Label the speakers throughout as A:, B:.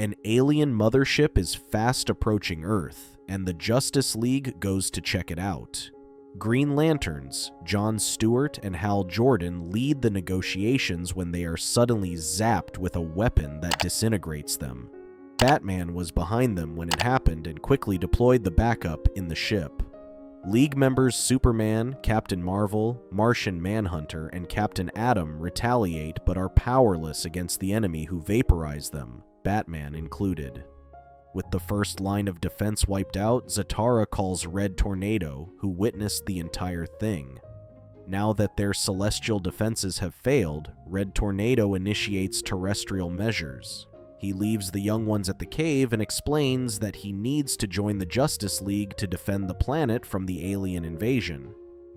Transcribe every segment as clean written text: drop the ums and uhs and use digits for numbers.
A: An alien mothership is fast approaching Earth, and the Justice League goes to check it out. Green Lanterns, John Stewart and Hal Jordan, lead the negotiations when they are suddenly zapped with a weapon that disintegrates them. Batman was behind them when it happened and quickly deployed the backup in the ship. League members Superman, Captain Marvel, Martian Manhunter, and Captain Atom retaliate but are powerless against the enemy who vaporize them, Batman included. With the first line of defense wiped out, Zatara calls Red Tornado, who witnessed the entire thing. Now that their celestial defenses have failed, Red Tornado initiates terrestrial measures. He leaves the young ones at the cave and explains that he needs to join the Justice League to defend the planet from the alien invasion.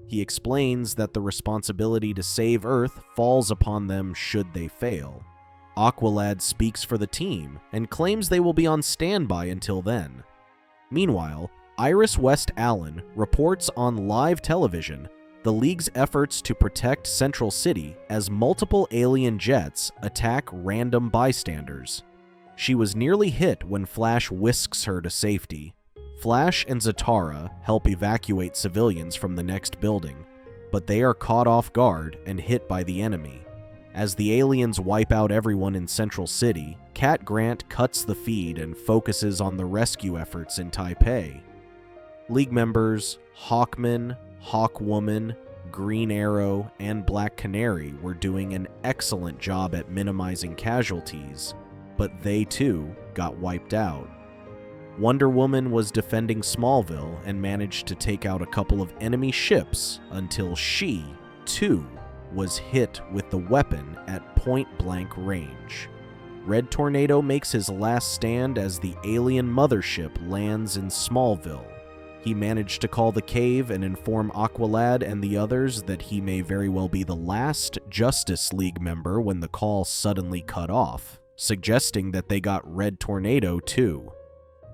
A: He explains that the responsibility to save Earth falls upon them should they fail. Aqualad speaks for the team and claims they will be on standby until then. Meanwhile, Iris West Allen reports on live television the League's efforts to protect Central City as multiple alien jets attack random bystanders. She was nearly hit when Flash whisks her to safety. Flash and Zatara help evacuate civilians from the next building, but they are caught off guard and hit by the enemy. As the aliens wipe out everyone in Central City, Cat Grant cuts the feed and focuses on the rescue efforts in Taipei. League members Hawkman, Hawkwoman, Green Arrow, and Black Canary were doing an excellent job at minimizing casualties, but they too got wiped out. Wonder Woman was defending Smallville and managed to take out a couple of enemy ships until she, too, was hit with the weapon at point-blank range. Red Tornado makes his last stand as the alien mothership lands in Smallville. He managed to call the cave and inform Aqualad and the others that he may very well be the last Justice League member when the call suddenly cut off, suggesting that they got Red Tornado too.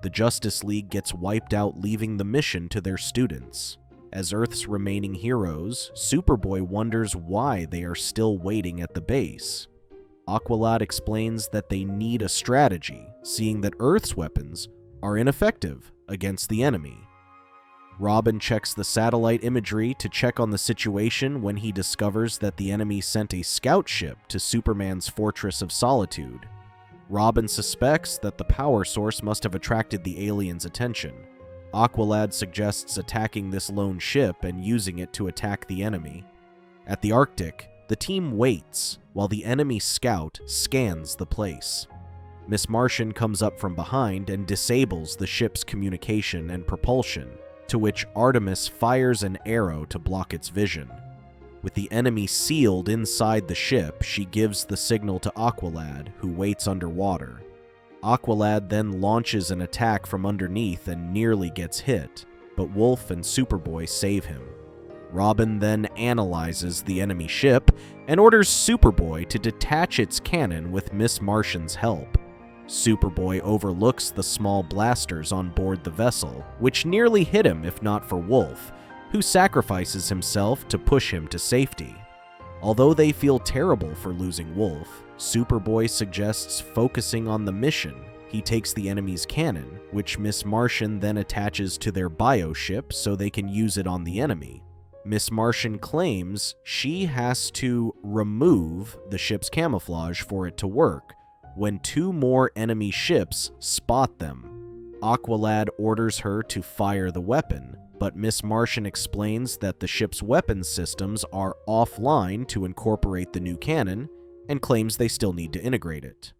A: The Justice League gets wiped out, leaving the mission to their students. As Earth's remaining heroes, Superboy wonders why they are still waiting at the base. Aqualad explains that they need a strategy, seeing that Earth's weapons are ineffective against the enemy. Robin checks the satellite imagery to check on the situation when he discovers that the enemy sent a scout ship to Superman's Fortress of Solitude. Robin suspects that the power source must have attracted the aliens' attention. Aqualad suggests attacking this lone ship and using it to attack the enemy. At the Arctic, the team waits while the enemy scout scans the place. Miss Martian comes up from behind and disables the ship's communication and propulsion, to which Artemis fires an arrow to block its vision. With the enemy sealed inside the ship, she gives the signal to Aqualad, who waits underwater. Aqualad then launches an attack from underneath and nearly gets hit, but Wolf and Superboy save him. Robin then analyzes the enemy ship and orders Superboy to detach its cannon with Miss Martian's help. Superboy overlooks the small blasters on board the vessel, which nearly hit him if not for Wolf, who sacrifices himself to push him to safety. Although they feel terrible for losing Wolf, Superboy suggests focusing on the mission. He takes the enemy's cannon, which Miss Martian then attaches to their bioship so they can use it on the enemy. Miss Martian claims she has to remove the ship's camouflage for it to work, when two more enemy ships spot them. Aqualad orders her to fire the weapon, but Miss Martian explains that the ship's weapons systems are offline to incorporate the new cannon, and claims they still need to integrate it.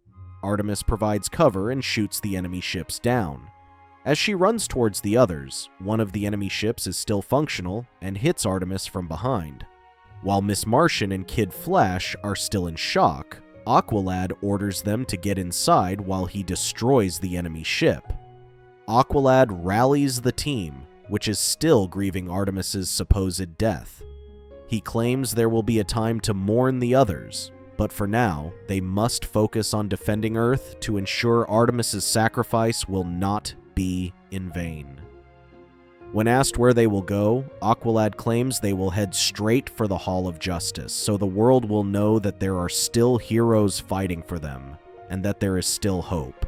A: Artemis provides cover and shoots the enemy ships down. As she runs towards the others, one of the enemy ships is still functional and hits Artemis from behind. While Miss Martian and Kid Flash are still in shock, Aqualad orders them to get inside while he destroys the enemy ship. Aqualad rallies the team, which is still grieving Artemis's supposed death. He claims there will be a time to mourn the others, but for now, they must focus on defending Earth to ensure Artemis's sacrifice will not be in vain. When asked where they will go, Aqualad claims they will head straight for the Hall of Justice, so the world will know that there are still heroes fighting for them, and that there is still hope.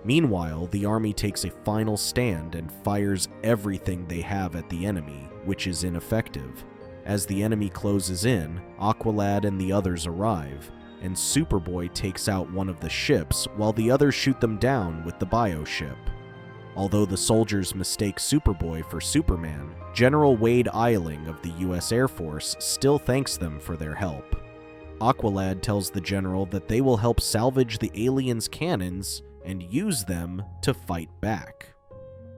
A: Meanwhile, the army takes a final stand and fires everything they have at the enemy, which is ineffective. As the enemy closes in, Aqualad and the others arrive, and Superboy takes out one of the ships while the others shoot them down with the bioship. Although the soldiers mistake Superboy for Superman, General Wade Eiling of the US Air Force still thanks them for their help. Aqualad tells the general that they will help salvage the aliens' cannons and use them to fight back.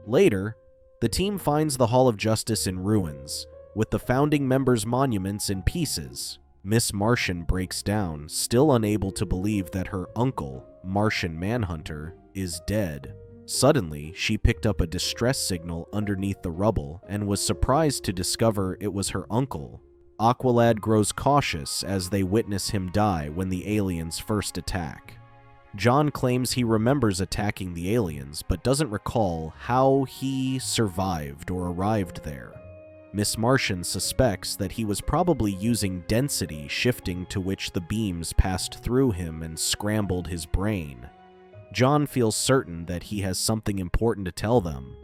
A: Later, the team finds the Hall of Justice in ruins, with the founding members' monuments in pieces. Miss Martian breaks down, still unable to believe that her uncle, Martian Manhunter, is dead. Suddenly, she picked up a distress signal underneath the rubble and was surprised to discover it was her uncle. Aqualad grows cautious as they witness him die when the aliens first attack. John claims he remembers attacking the aliens, but doesn't recall how he survived or arrived there. Miss Martian suspects that he was probably using density shifting to which the beams passed through him and scrambled his brain. John feels certain that he has something important to tell them.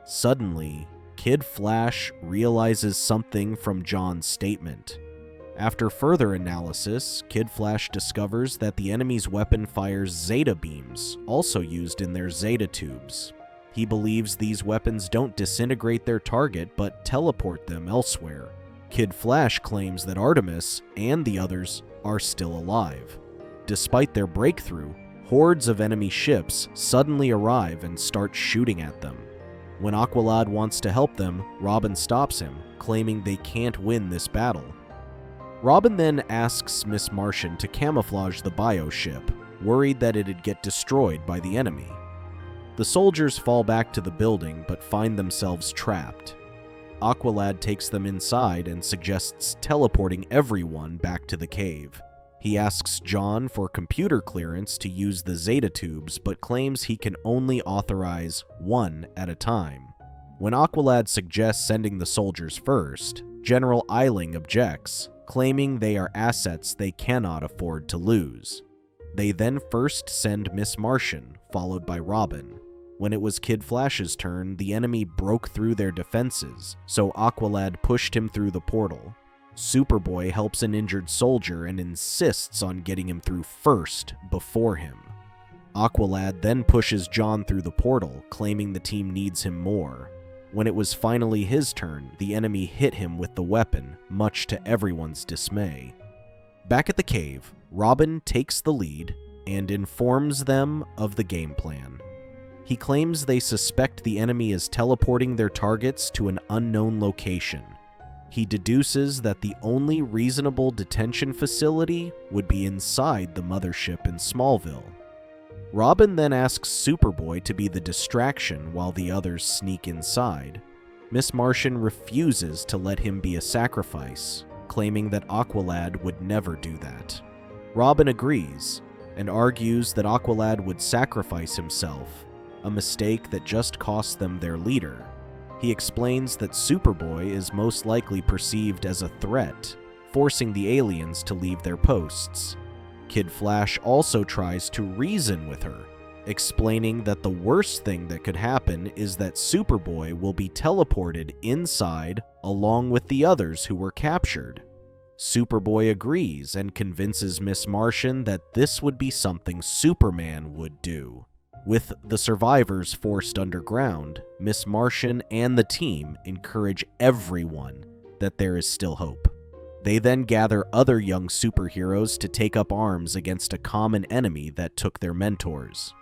A: Suddenly, Kid Flash realizes something from John's statement. After further analysis, Kid Flash discovers that the enemy's weapon fires Zeta beams, also used in their Zeta tubes. He believes these weapons don't disintegrate their target, but teleport them elsewhere. Kid Flash claims that Artemis and the others are still alive. Despite their breakthrough, hordes of enemy ships suddenly arrive and start shooting at them. When Aqualad wants to help them, Robin stops him, claiming they can't win this battle. Robin then asks Miss Martian to camouflage the bioship, worried that it'd get destroyed by the enemy. The soldiers fall back to the building but find themselves trapped. Aqualad takes them inside and suggests teleporting everyone back to the cave. He asks John for computer clearance to use the Zeta tubes, but claims he can only authorize one at a time. When Aqualad suggests sending the soldiers first, General Eiling objects, claiming they are assets they cannot afford to lose. They then first send Miss Martian, followed by Robin. When it was Kid Flash's turn, the enemy broke through their defenses, so Aqualad pushed him through the portal. Superboy helps an injured soldier and insists on getting him through first, before him. Aqualad then pushes John through the portal, claiming the team needs him more. When it was finally his turn, the enemy hit him with the weapon, much to everyone's dismay. Back at the cave, Robin takes the lead and informs them of the game plan. He claims they suspect the enemy is teleporting their targets to an unknown location. He deduces that the only reasonable detention facility would be inside the mothership in Smallville. Robin then asks Superboy to be the distraction while the others sneak inside. Miss Martian refuses to let him be a sacrifice, claiming that Aqualad would never do that. Robin agrees, and argues that Aqualad would sacrifice himself, a mistake that just cost them their leader. He explains that Superboy is most likely perceived as a threat, forcing the aliens to leave their posts. Kid Flash also tries to reason with her, explaining that the worst thing that could happen is that Superboy will be teleported inside along with the others who were captured. Superboy agrees and convinces Miss Martian that this would be something Superman would do. With the survivors forced underground, Miss Martian and the team encourage everyone that there is still hope. They then gather other young superheroes to take up arms against a common enemy that took their mentors.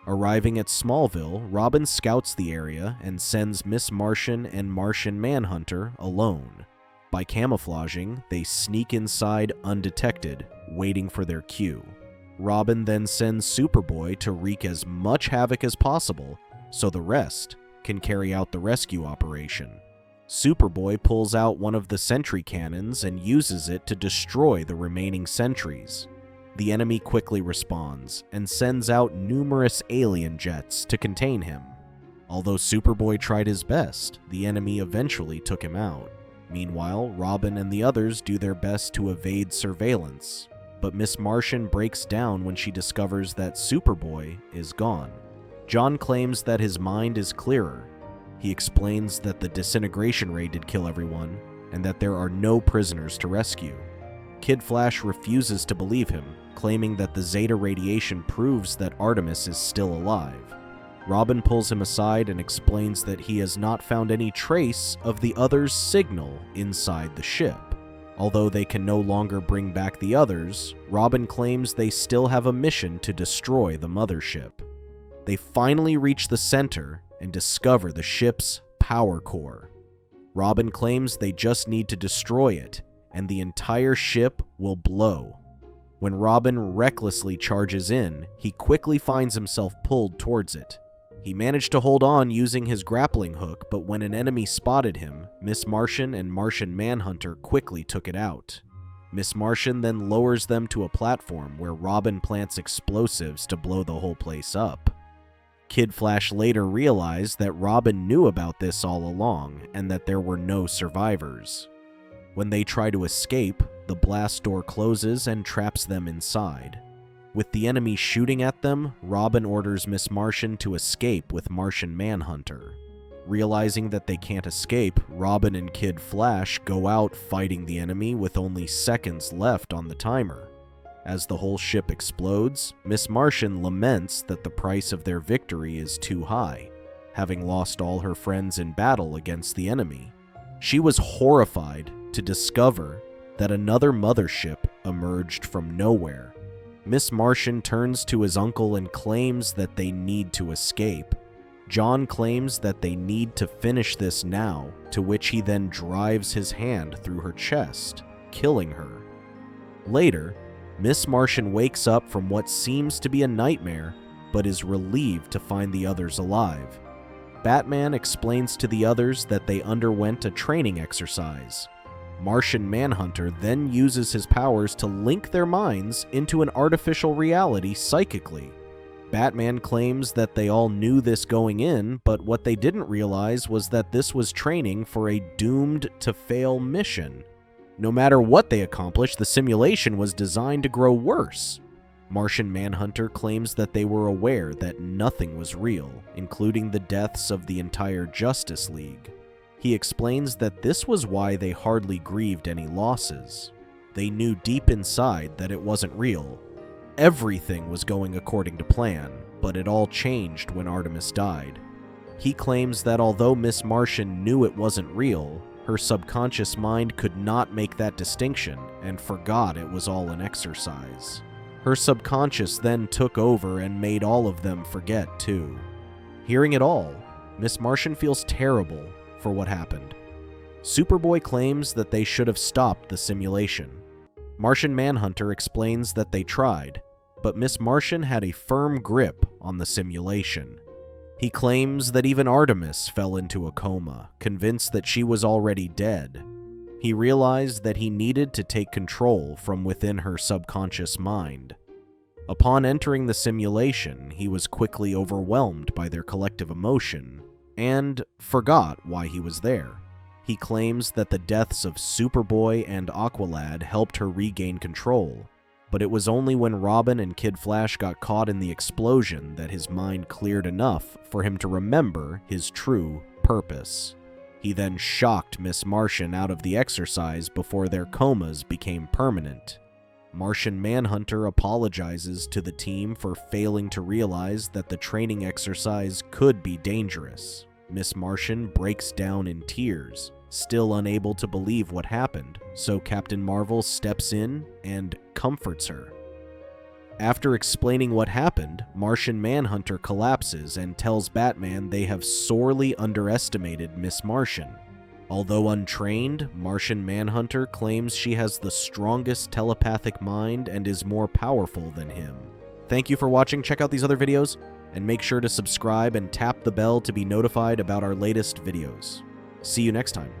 A: Arriving at Smallville, Robin scouts the area and sends Miss Martian and Martian Manhunter alone. By camouflaging, they sneak inside undetected, waiting for their cue. Robin then sends Superboy to wreak as much havoc as possible so the rest can carry out the rescue operation. Superboy pulls out one of the sentry cannons and uses it to destroy the remaining sentries. The enemy quickly responds and sends out numerous alien jets to contain him. Although Superboy tried his best, the enemy eventually took him out. Meanwhile, Robin and the others do their best to evade surveillance, but Miss Martian breaks down when she discovers that Superboy is gone. John claims that his mind is clearer. He explains that the disintegration ray did kill everyone, and that there are no prisoners to rescue. Kid Flash refuses to believe him, claiming that the Zeta radiation proves that Artemis is still alive. Robin pulls him aside and explains that he has not found any trace of the others' signal inside the ship. Although they can no longer bring back the others, Robin claims they still have a mission to destroy the mothership. They finally reach the center and discover the ship's power core. Robin claims they just need to destroy it, and the entire ship will blow. When Robin recklessly charges in, he quickly finds himself pulled towards it. He managed to hold on using his grappling hook, but when an enemy spotted him, Miss Martian and Martian Manhunter quickly took it out. Miss Martian then lowers them to a platform where Robin plants explosives to blow the whole place up. Kid Flash later realized that Robin knew about this all along and that there were no survivors. When they try to escape, the blast door closes and traps them inside. With the enemy shooting at them, Robin orders Miss Martian to escape with Martian Manhunter. Realizing that they can't escape, Robin and Kid Flash go out fighting the enemy with only seconds left on the timer. As the whole ship explodes, Miss Martian laments that the price of their victory is too high, having lost all her friends in battle against the enemy. She was horrified to discover that another mothership emerged from nowhere. Miss Martian turns to his uncle and claims that they need to escape. John claims that they need to finish this now, to which he then drives his hand through her chest, killing her. Later, Miss Martian wakes up from what seems to be a nightmare, but is relieved to find the others alive. Batman explains to the others that they underwent a training exercise. Martian Manhunter then uses his powers to link their minds into an artificial reality psychically. Batman claims that they all knew this going in, but what they didn't realize was that this was training for a doomed-to-fail mission. No matter what they accomplished, the simulation was designed to grow worse. Martian Manhunter claims that they were aware that nothing was real, including the deaths of the entire Justice League. He explains that this was why they hardly grieved any losses. They knew deep inside that it wasn't real. Everything was going according to plan, but it all changed when Artemis died. He claims that although Miss Martian knew it wasn't real, her subconscious mind could not make that distinction and forgot it was all an exercise. Her subconscious then took over and made all of them forget too. Hearing it all, Miss Martian feels terrible for what happened. Superboy claims that they should have stopped the simulation. Martian Manhunter explains that they tried, but Miss Martian had a firm grip on the simulation. He claims that even Artemis fell into a coma, convinced that she was already dead. He realized that he needed to take control from within her subconscious mind. Upon entering the simulation, he was quickly overwhelmed by their collective emotion and forgot why he was there. He claims that the deaths of Superboy and Aqualad helped her regain control, but it was only when Robin and Kid Flash got caught in the explosion that his mind cleared enough for him to remember his true purpose. He then shocked Miss Martian out of the exercise before their comas became permanent. Martian Manhunter apologizes to the team for failing to realize that the training exercise could be dangerous. Miss Martian breaks down in tears, still unable to believe what happened, so Captain Marvel steps in and comforts her. After explaining what happened, Martian Manhunter collapses and tells Batman they have sorely underestimated Miss Martian. Although untrained, Martian Manhunter claims she has the strongest telepathic mind and is more powerful than him. Thank you for watching. Check out these other videos, and make sure to subscribe and tap the bell to be notified about our latest videos. See you next time.